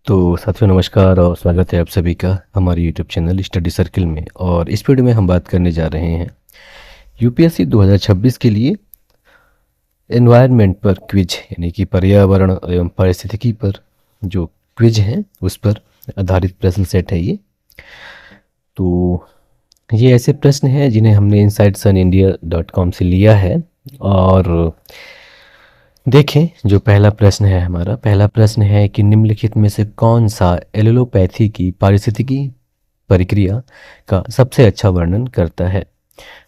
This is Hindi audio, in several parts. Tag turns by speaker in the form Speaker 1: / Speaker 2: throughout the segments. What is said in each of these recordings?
Speaker 1: तो साथियों नमस्कार और स्वागत है आप सभी का हमारे यूट्यूब चैनल स्टडी सर्किल में। और इस वीडियो में हम बात करने जा रहे हैं यूपीएससी 2026 के लिए एनवायरनमेंट पर क्विज यानी कि पर्यावरण एवं पारिस्थितिकी पर जो क्विज हैं उस पर आधारित प्रश्न सेट है ये। तो ये ऐसे प्रश्न हैं जिन्हें हमने insidesunindia.com से लिया है। और देखें, जो पहला प्रश्न है हमारा पहला प्रश्न है कि निम्नलिखित में से कौन सा एलोपैथी की पारिस्थितिकी प्रक्रिया का सबसे अच्छा वर्णन करता है।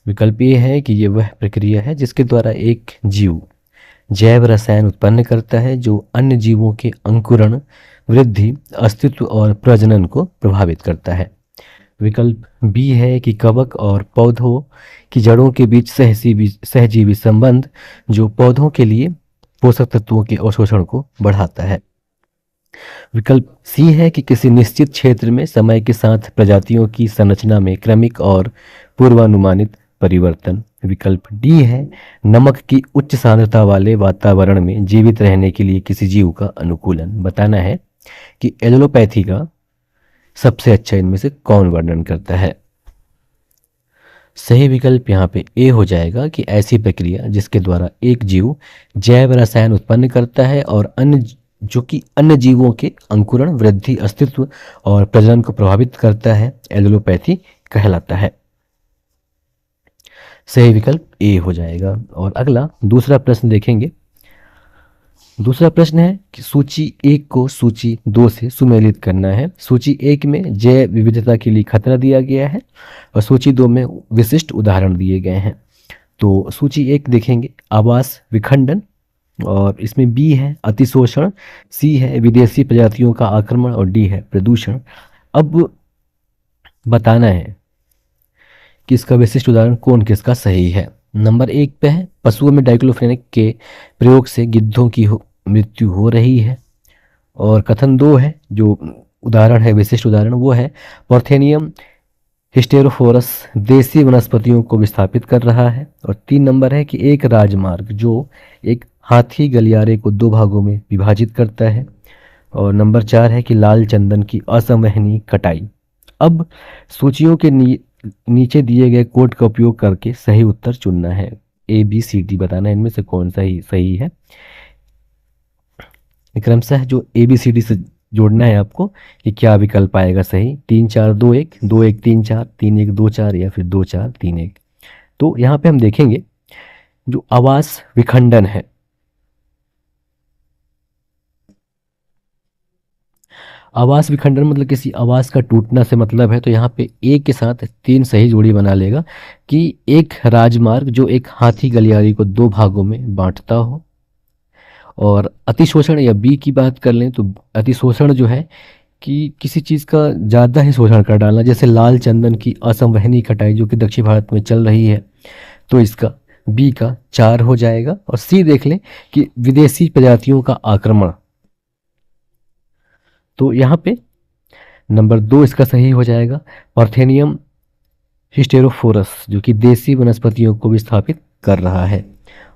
Speaker 1: विकल्प ये है कि ये वह प्रक्रिया है जिसके द्वारा एक जीव जैव रसायन उत्पन्न करता है जो अन्य जीवों के अंकुरण, वृद्धि, अस्तित्व और प्रजनन को प्रभावित करता है। विकल्प बी है कि कवक और पौधों की जड़ों के बीच सहजीवी संबंध जो पौधों के लिए पोषक तत्वों के अवशोषण को बढ़ाता है। विकल्प सी है कि किसी निश्चित क्षेत्र में समय के साथ प्रजातियों की संरचना में क्रमिक और पूर्वानुमानित परिवर्तन। विकल्प डी है नमक की उच्च सांद्रता वाले वातावरण में जीवित रहने के लिए किसी जीव का अनुकूलन। बताना है कि एलोपैथी का सबसे अच्छा इनमें से कौन वर्णन करता है। सही विकल्प यहाँ पे ए हो जाएगा कि ऐसी प्रक्रिया जिसके द्वारा एक जीव जैव रसायन उत्पन्न करता है और अन्य जीवों के अंकुरण, वृद्धि, अस्तित्व और प्रजनन को प्रभावित करता है, एलोपैथी कहलाता है। सही विकल्प ए हो जाएगा। और अगला दूसरा प्रश्न देखेंगे। दूसरा प्रश्न है कि सूची 1 को सूची 2 से सुमेलित करना है। सूची 1 में जैव विविधता के लिए खतरा दिया गया है और सूची 2 में विशिष्ट उदाहरण दिए गए हैं। तो सूची 1 देखेंगे आवास विखंडन, और इसमें बी है अतिशोषण, सी है विदेशी प्रजातियों का आक्रमण और डी है प्रदूषण। अब बताना है कि इसका विशिष्ट उदाहरण कौन किसका सही है। नंबर 1 पे है पशुओं में डाइक्लोफेनेक के प्रयोग से गिद्धों की मृत्यु हो रही है। और कथन 2 है, जो उदाहरण है विशिष्ट उदाहरण, वो है पॉर्थेनियम हिस्टेरोफोरस देसी वनस्पतियों को विस्थापित कर रहा है। और 3 नंबर है कि एक राजमार्ग जो एक हाथी गलियारे को 2 भागों में विभाजित करता है। और नंबर 4 है कि लाल चंदन की असंवहनीय कटाई। अब सूचियों के नीचे दिए गए कोड का उपयोग करके सही उत्तर चुनना है। ए बी सी डी बताना है इनमें से कौन सा ही सही है। क्रमशः जो ए बी सी डी से जोड़ना है आपको कि क्या विकल्प आएगा सही। 3 4 2 1, 2 1 3 4, 3 1 2 4 या फिर 2 4 3 1। तो यहाँ पे हम देखेंगे जो आवास विखंडन है, आवास विखंडन मतलब किसी आवास का टूटना से मतलब है। तो यहाँ पे एक के साथ 3 सही जोड़ी बना लेगा कि एक राजमार्ग जो एक हाथी गलियारे को 2 भागों में बांटता हो। और अतिशोषण या बी की बात कर लें तो अतिशोषण जो है कि किसी चीज़ का ज़्यादा ही शोषण कर डालना, जैसे लाल चंदन की असंवहनीय कटाई जो कि दक्षिण भारत में चल रही है। तो इसका बी का 4 हो जाएगा। और सी देख लें कि विदेशी प्रजातियों का आक्रमण, तो यहाँ पे नंबर 2 इसका सही हो जाएगा। पार्थेनियम हिस्टेरोफोरस जो कि देसी वनस्पतियों को विस्थापित कर रहा है।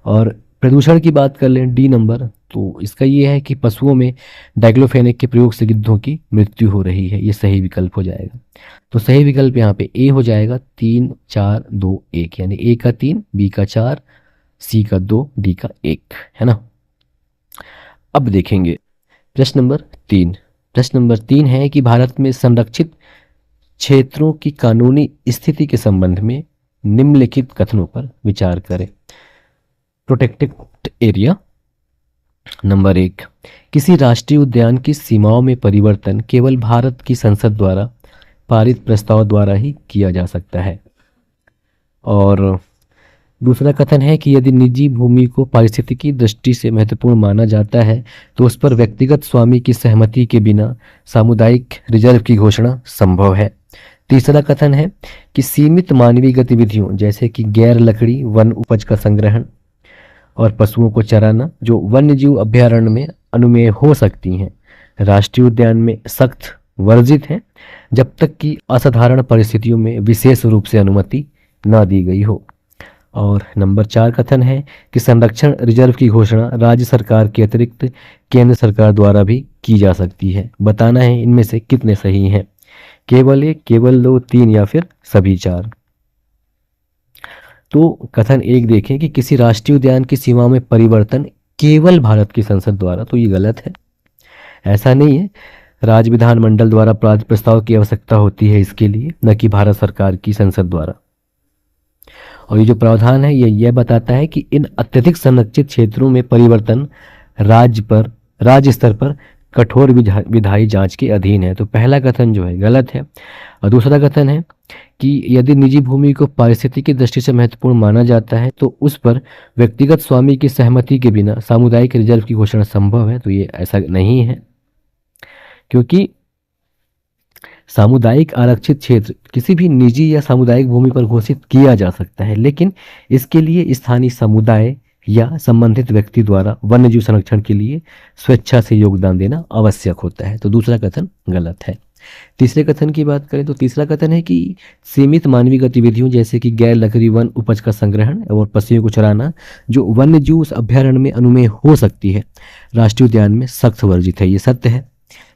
Speaker 1: और प्रदूषण की बात कर लें डी नंबर, तो इसका ये है कि पशुओं में डाइक्लोफेनेक के प्रयोग से गिद्धों की मृत्यु हो रही है। ये सही विकल्प हो जाएगा। तो सही विकल्प यहाँ पे ए हो जाएगा 3 4 2 1, यानी ए का 3, बी का 4, सी का 2, डी का 1, है ना। अब देखेंगे प्रश्न नंबर 3। प्रश्न नंबर 3 है कि भारत में संरक्षित क्षेत्रों की कानूनी स्थिति के संबंध में निम्नलिखित कथनों पर विचार करें। Protected area. नंबर 1, किसी राष्ट्रीय उद्यान की सीमाओं में परिवर्तन केवल भारत की संसद द्वारा पारित प्रस्ताव द्वारा ही किया जा सकता है। और दूसरा कथन है कि यदि निजी भूमि को पारिस्थितिकी दृष्टि से महत्वपूर्ण माना जाता है तो उस पर व्यक्तिगत स्वामी की सहमति के बिना सामुदायिक रिजर्व की घोषणा संभव है। तीसरा कथन है कि सीमित मानवीय गतिविधियों जैसे कि गैर लकड़ी वन उपज का संग्रहण और पशुओं को चराना जो वन्यजीव अभयारण्य में अनुमेय हो सकती हैं, राष्ट्रीय उद्यान में सख्त वर्जित है जब तक कि असाधारण परिस्थितियों में विशेष रूप से अनुमति न दी गई हो। और नंबर 4 कथन है कि संरक्षण रिजर्व की घोषणा राज्य सरकार के अतिरिक्त केंद्र सरकार द्वारा भी की जा सकती है। बताना है इनमें से कितने सही हैं। केवल 1, केवल 2, 3 या फिर सभी 4। तो कथन 1 देखें कि किसी राष्ट्रीय उद्यान की सीमा में परिवर्तन केवल भारत की संसद द्वारा, तो ये गलत है। ऐसा नहीं है, राज्य विधानमंडल द्वारा प्रस्ताव की आवश्यकता होती है इसके लिए, न कि भारत सरकार की संसद द्वारा। और ये जो प्रावधान है ये यह बताता है कि इन अत्यधिक संरक्षित क्षेत्रों में परिवर्तन राज्य स्तर पर कठोर विधायी जांच के अधीन है। तो पहला कथन जो है गलत है। और दूसरा कथन है कि यदि निजी भूमि को पारिस्थितिकी दृष्टि से महत्वपूर्ण माना जाता है तो उस पर व्यक्तिगत स्वामी की सहमति के बिना सामुदायिक रिजर्व की घोषणा संभव है। तो ये ऐसा नहीं है, क्योंकि सामुदायिक आरक्षित क्षेत्र किसी भी निजी या सामुदायिक भूमि पर घोषित किया जा सकता है, लेकिन इसके लिए स्थानीय समुदाय या संबंधित व्यक्ति द्वारा वन्यजीव संरक्षण के लिए स्वेच्छा से योगदान देना आवश्यक होता है। तो दूसरा कथन गलत है। तीसरे कथन की बात करें तो तीसरा कथन है कि सीमित मानवीय गतिविधियों जैसे कि गैर लकड़ी वन उपज का संग्रहण और पशुओं को चराना जो वन्यजीव अभ्यारण्य में अनुमेय हो सकती है, राष्ट्रीय उद्यान में सख्त वर्जित है। ये सत्य है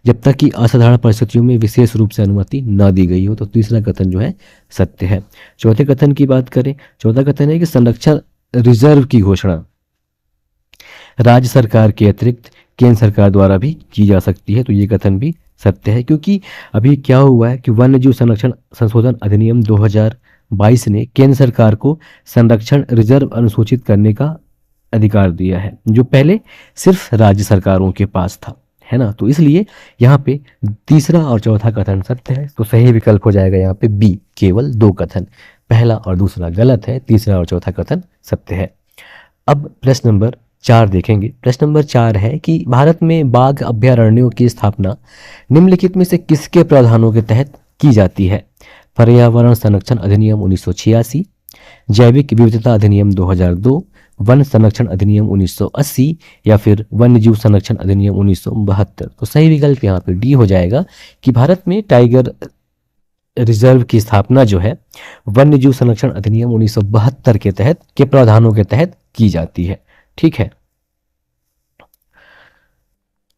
Speaker 1: जब तक कि असाधारण परिस्थितियों में विशेष रूप से अनुमति न दी गई हो। तो तीसरा कथन जो है सत्य है। चौथे कथन की बात करें, चौथा कथन है कि संरक्षण रिजर्व की घोषणा राज्य सरकार के अतिरिक्त केंद्र सरकार द्वारा भी की जा सकती है। तो ये कथन भी सत्य है, क्योंकि अभी क्या हुआ है कि वन्यजीव संरक्षण संशोधन अधिनियम 2022 ने केंद्र सरकार को संरक्षण रिजर्व अनुसूचित करने का अधिकार दिया है, जो पहले सिर्फ राज्य सरकारों के पास था, है ना। तो इसलिए यहाँ पे तीसरा और चौथा कथन सत्य है। तो सही विकल्प हो जाएगा यहाँ पे बी, केवल 2 कथन। पहला और दूसरा गलत है, तीसरा और चौथा कथन सत्य है। अब प्रश्न नंबर 4 देखेंगे। प्रश्न नंबर 4 है कि भारत में बाघ अभयारण्यों की स्थापना निम्नलिखित में से किसके प्रावधानों के तहत की जाती है? पर्यावरण संरक्षण अधिनियम 1986, जैविक विविधता अधिनियम 2002, वन संरक्षण अधिनियम 1980 या फिर वन्यजीव संरक्षण अधिनियम 1972। तो सही विकल्प यहाँ पे डी हो जाएगा कि भारत में टाइगर रिजर्व की स्थापना जो है वन्यजीव संरक्षण अधिनियम 1972 के तहत के प्रावधानों के तहत की जाती है। ठीक है।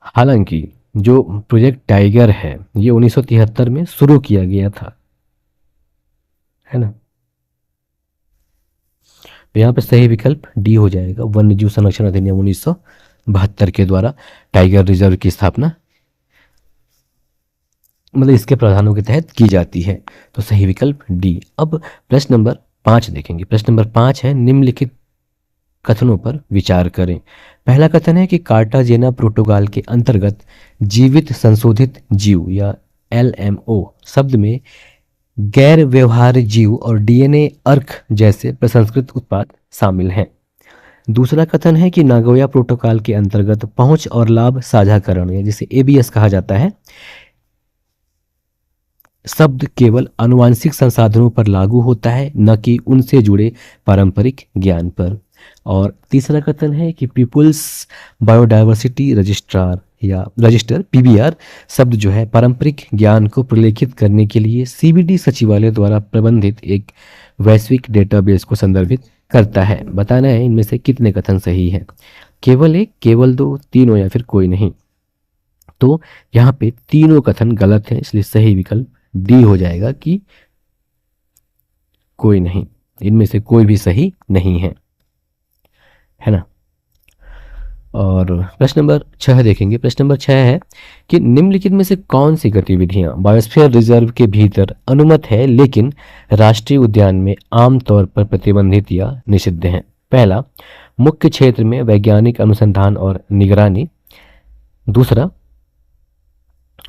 Speaker 1: हालांकि जो प्रोजेक्ट टाइगर है ये 1973 में शुरू किया गया था, है ना। तो यहाँ पे सही विकल्प डी हो जाएगा, वन्यजीव संरक्षण अधिनियम 1972 के द्वारा टाइगर रिजर्व की स्थापना मतलब इसके प्रावधानों के तहत की जाती है। तो सही विकल्प डी। अब प्रश्न नंबर 5 देखेंगे। प्रश्न नंबर 5 है निम्नलिखित कथनों पर विचार करें। पहला कथन है कि कार्टाजेना प्रोटोकॉल के अंतर्गत जीवित संशोधित जीव या LMO शब्द में गैर व्यवहार्य जीव और DNA अर्क जैसे प्रसंस्कृत उत्पाद शामिल हैं। दूसरा कथन है कि नागोया प्रोटोकॉल के अंतर्गत पहुंच और लाभ साझाकरण या जिसे ABS कहा जाता है शब्द केवल आनुवांशिक संसाधनों पर लागू होता है, न कि उनसे जुड़े पारंपरिक ज्ञान पर। और तीसरा कथन है कि पीपुल्स बायोडायवर्सिटी रजिस्टर PBR शब्द जो है पारंपरिक ज्ञान को प्रलेखित करने के लिए CBD सचिवालय द्वारा प्रबंधित एक वैश्विक डेटाबेस को संदर्भित करता है। बताना है इनमें से कितने कथन सही हैं। केवल 1, केवल 2, तीनों या फिर कोई नहीं। तो यहाँ पे तीनों कथन गलत हैं, इसलिए सही विकल्प डी हो जाएगा कि कोई नहीं। इनमें से कोई भी सही नहीं है ना। और प्रश्न नंबर 6 देखेंगे। प्रश्न नंबर 6 है कि निम्नलिखित में से कौन सी गतिविधियां बायोस्फीयर रिजर्व के भीतर अनुमत है लेकिन राष्ट्रीय उद्यान में आमतौर पर प्रतिबंधित या निषिद्ध हैं? पहला, मुख्य क्षेत्र में वैज्ञानिक अनुसंधान और निगरानी। दूसरा,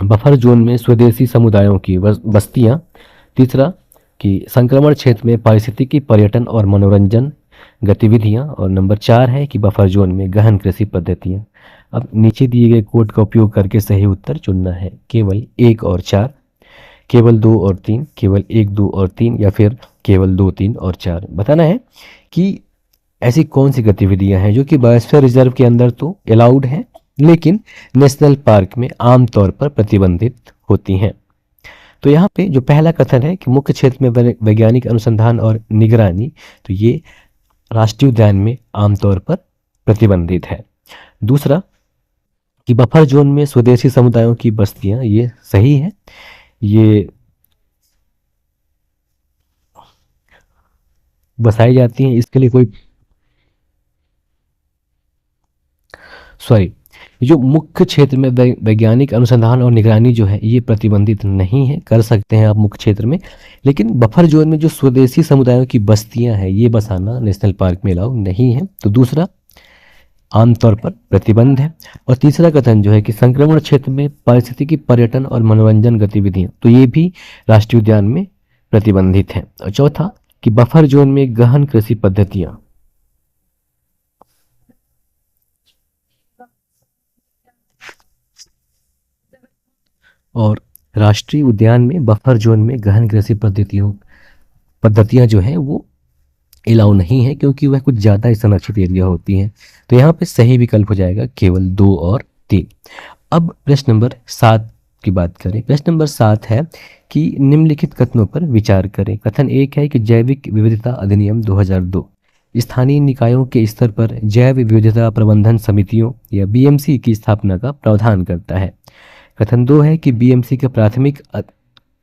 Speaker 1: बफर जोन में स्वदेशी समुदायों की बस्तियां। तीसरा, कि संक्रमण क्षेत्र में पारिस्थितिकी पर्यटन और मनोरंजन गतिविधियां। और नंबर 4 है कि बफर जोन में गहन कृषि पद्धतियां। अब नीचे दिए गए कोड का उपयोग करके सही उत्तर चुनना है। केवल 1 और 4, केवल 2 और 3, केवल 1, 2 और 3 या फिर केवल 2, 3 और 4। बताना है कि ऐसी कौन सी गतिविधियां हैं जो कि बायोस्फीयर रिजर्व के अंदर तो अलाउड हैं लेकिन नेशनल पार्क में आमतौर पर प्रतिबंधित होती हैं। तो यहाँ पे जो पहला कथन है कि मुख्य क्षेत्र में वैज्ञानिक अनुसंधान और निगरानी, तो ये राष्ट्रीय उद्यान में आमतौर पर प्रतिबंधित है। दूसरा कि बफर जोन में स्वदेशी समुदायों की बस्तियां, ये सही है, ये बसाई जाती हैं, इसके लिए कोई सॉरी जो मुख्य क्षेत्र में वैज्ञानिक अनुसंधान और निगरानी जो है ये प्रतिबंधित नहीं है, कर सकते हैं आप मुख्य क्षेत्र में, लेकिन बफर जोन में जो स्वदेशी समुदायों की बस्तियां हैं ये बसाना नेशनल पार्क में अलाउ नहीं है। तो दूसरा आमतौर पर प्रतिबंध है। और तीसरा कथन जो है कि संक्रमण क्षेत्र में पारिस्थितिकी पर्यटन और मनोरंजन गतिविधियां, तो ये भी राष्ट्रीय उद्यान में प्रतिबंधित है। और चौथा कि बफर जोन में गहन कृषि पद्धतियां, और राष्ट्रीय उद्यान में बफर जोन में गहन कृषि पद्धतियां जो है वो अलाउ नहीं है, क्योंकि वह कुछ ज़्यादा ही संरक्षित एरिया होती हैं। तो यहाँ पे सही विकल्प हो जाएगा केवल 2 और 3। अब प्रश्न नंबर 7 की बात करें। प्रश्न नंबर 7 है कि निम्नलिखित कथनों पर विचार करें। कथन 1 है कि जैविक विविधता अधिनियम 2002 स्थानीय निकायों के स्तर पर जैव विविधता प्रबंधन समितियों या बीएमसी की स्थापना का प्रावधान करता है। कथन 2 है कि बीएमसी का प्राथमिक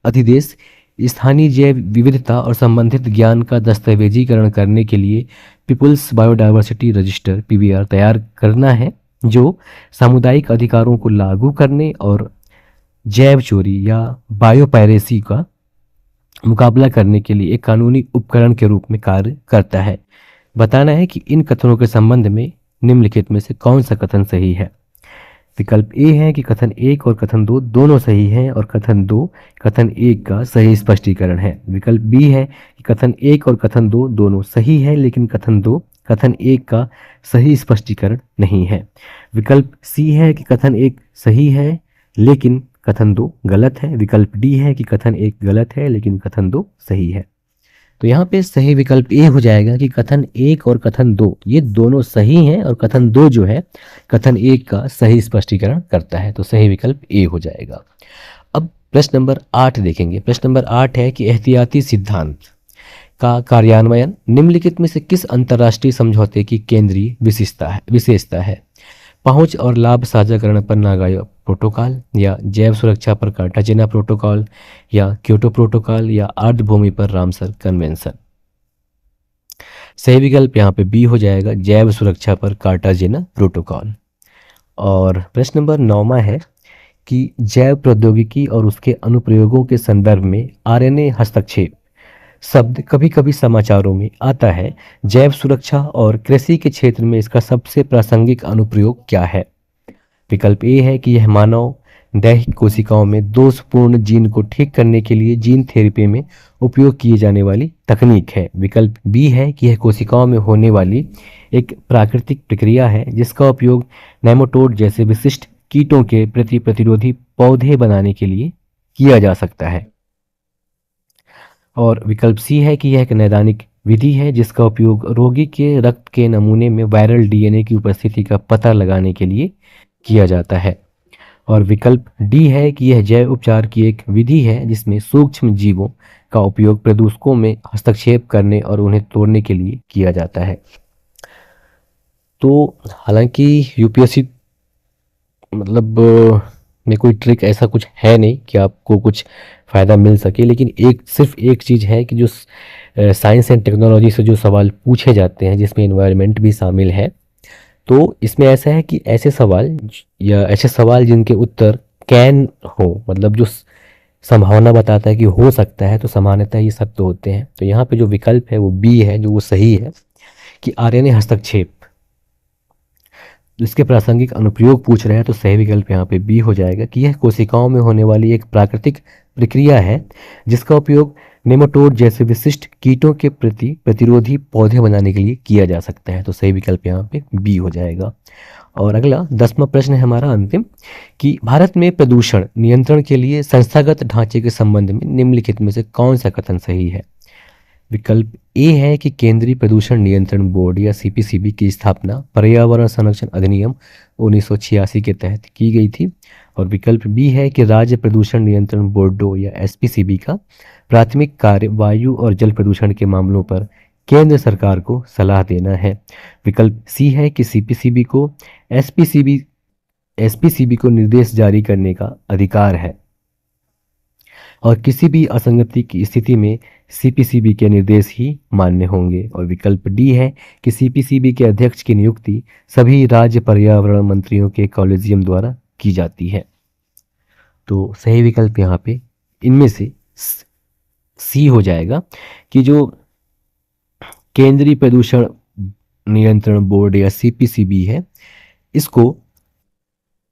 Speaker 1: अधिदेश स्थानीय जैव विविधता और संबंधित ज्ञान का दस्तावेजीकरण करने के लिए पीपुल्स बायोडायवर्सिटी रजिस्टर पीबीआर तैयार करना है, जो सामुदायिक अधिकारों को लागू करने और जैव चोरी या बायोपायरेसी का मुकाबला करने के लिए एक कानूनी उपकरण के रूप में कार्य करता है। बताना है कि इन कथनों के संबंध में निम्नलिखित में से कौन सा कथन सही है। विकल्प ए है कि कथन 1 और कथन 2 दोनों सही हैं और कथन 2 कथन 1 का सही स्पष्टीकरण है। विकल्प बी है कि कथन 1 और कथन 2 दोनों सही है, लेकिन कथन 2 कथन 1 का सही स्पष्टीकरण नहीं है। विकल्प सी है कि कथन 1 सही है लेकिन कथन 2 गलत है। विकल्प डी है कि कथन 1 गलत है लेकिन कथन 2 सही है। तो यहाँ पे सही विकल्प ए हो जाएगा कि कथन 1 और कथन 2 ये दोनों सही हैं और कथन 2 जो है कथन 1 का सही स्पष्टीकरण करता है। तो सही विकल्प ए हो जाएगा। अब प्रश्न नंबर 8 देखेंगे। प्रश्न नंबर 8 है कि एहतियाती सिद्धांत का कार्यान्वयन निम्नलिखित में से किस अंतर्राष्ट्रीय समझौते की केंद्रीय विशेषता है। पहुंच और लाभ साझाकरण पर नागोया प्रोटोकॉल, या जैव सुरक्षा पर कार्टाजेना प्रोटोकॉल, या क्योटो प्रोटोकॉल, या अर्धभूमि पर रामसर कन्वेंशन। सही विकल्प यहाँ पे बी हो जाएगा, जैव सुरक्षा पर कार्टाजेना प्रोटोकॉल। और प्रश्न नंबर 9 है कि जैव प्रौद्योगिकी और उसके अनुप्रयोगों के संदर्भ में आरएनए हस्तक्षेप शब्द कभी कभी समाचारों में आता है। जैव सुरक्षा और कृषि के क्षेत्र में इसका सबसे प्रासंगिक अनुप्रयोग क्या है। विकल्प ए है कि यह मानव दैहिक कोशिकाओं में दोषपूर्ण जीन को ठीक करने के लिए जीन थेरेपी में उपयोग किए जाने वाली तकनीक है। विकल्प बी है कि यह कोशिकाओं में होने वाली एक प्राकृतिक प्रक्रिया है जिसका उपयोग नेमाटोड जैसे विशिष्ट कीटों के प्रति प्रतिरोधी पौधे बनाने के लिए किया जा सकता है। और विकल्प सी है कि यह एक नैदानिक विधि है जिसका उपयोग रोगी के रक्त के नमूने में वायरल डीएनए की उपस्थिति का पता लगाने के लिए किया जाता है। और विकल्प डी है कि यह जैव उपचार की एक विधि है जिसमें सूक्ष्म जीवों का उपयोग प्रदूषकों में हस्तक्षेप करने और उन्हें तोड़ने के लिए किया जाता है। तो हालांकि यूपीएससी मतलब में कोई ट्रिक ऐसा कुछ है नहीं कि आपको कुछ फ़ायदा मिल सके, लेकिन सिर्फ एक चीज़ है कि जो साइंस एंड टेक्नोलॉजी से जो सवाल पूछे जाते हैं जिसमें एनवायरनमेंट भी शामिल है, तो इसमें ऐसा है कि ऐसे सवाल जिनके उत्तर कैन हो, मतलब जो संभावना बताता है कि हो सकता है, तो सामान्यतः ये सत्य होते हैं। तो यहाँ पे जो विकल्प है वो बी है, जो वो सही है कि आरएनए हस्तक्षेप इसके प्रासंगिक अनुप्रयोग पूछ रहे हैं। तो सही विकल्प यहाँ पे बी हो जाएगा कि यह कोशिकाओं में होने वाली एक प्राकृतिक प्रक्रिया है जिसका उपयोग नेमाटोड जैसे विशिष्ट कीटों के प्रति प्रतिरोधी पौधे बनाने के लिए किया जा सकता है। तो सही विकल्प यहाँ पे बी हो जाएगा। और अगला 10वां प्रश्न है हमारा अंतिम कि भारत में प्रदूषण नियंत्रण के लिए संस्थागत ढांचे के संबंध में निम्नलिखित में से कौन सा कथन सही है। विकल्प ए है कि केंद्रीय प्रदूषण नियंत्रण बोर्ड या सीपीसीबी की स्थापना पर्यावरण संरक्षण अधिनियम 1986 के तहत की गई थी। और विकल्प बी है कि राज्य प्रदूषण नियंत्रण बोर्डों या एसपीसीबी का प्राथमिक कार्य वायु और जल प्रदूषण के मामलों पर केंद्र सरकार को सलाह देना है। विकल्प सी है कि सीपीसीबी को एसपीसीबी एसपीसीबी को निर्देश जारी करने का अधिकार है और किसी भी असंगति की स्थिति में सीपीसीबी के निर्देश ही मान्य होंगे। और विकल्प डी है कि सीपीसीबी के अध्यक्ष की नियुक्ति सभी राज्य पर्यावरण मंत्रियों के कॉलेजियम द्वारा की जाती है। तो सही विकल्प यहाँ पे इनमें से सी हो जाएगा कि जो केंद्रीय प्रदूषण नियंत्रण बोर्ड या सीपीसीबी है, इसको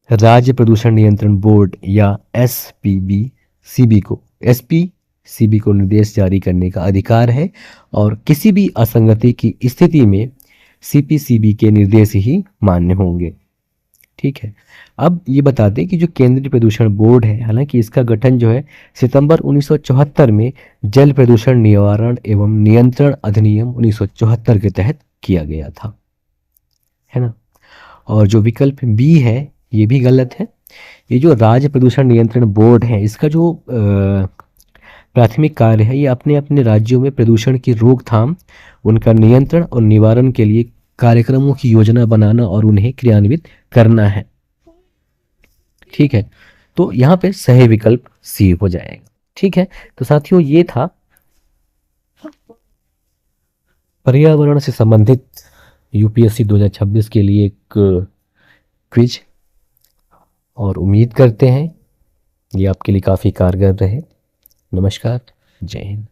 Speaker 1: राज्य प्रदूषण नियंत्रण बोर्ड या एसपीसीबी को निर्देश जारी करने का अधिकार है और किसी भी असंगति की स्थिति में सीपीसीबी के निर्देश ही मान्य होंगे। ठीक है, अब ये बता दें कि जो केंद्रीय प्रदूषण बोर्ड है, हालांकि इसका गठन जो है सितंबर 1974 में जल प्रदूषण निवारण एवं नियंत्रण अधिनियम 1974 के तहत किया गया था, है ना। और जो विकल्प बी है ये भी गलत है। ये जो राज्य प्रदूषण नियंत्रण बोर्ड है, इसका जो प्राथमिक कार्य है ये अपने अपने राज्यों में प्रदूषण की रोकथाम, उनका नियंत्रण और निवारण के लिए कार्यक्रमों की योजना बनाना और उन्हें क्रियान्वित करना है। ठीक है, तो यहाँ पे सही विकल्प सी हो जाएगा। ठीक है, तो साथियों ये था पर्यावरण से संबंधित यूपीएससी 2026 के लिए एक क्विज, और उम्मीद करते हैं ये आपके लिए काफ़ी कारगर रहे। नमस्कार, जय हिंद।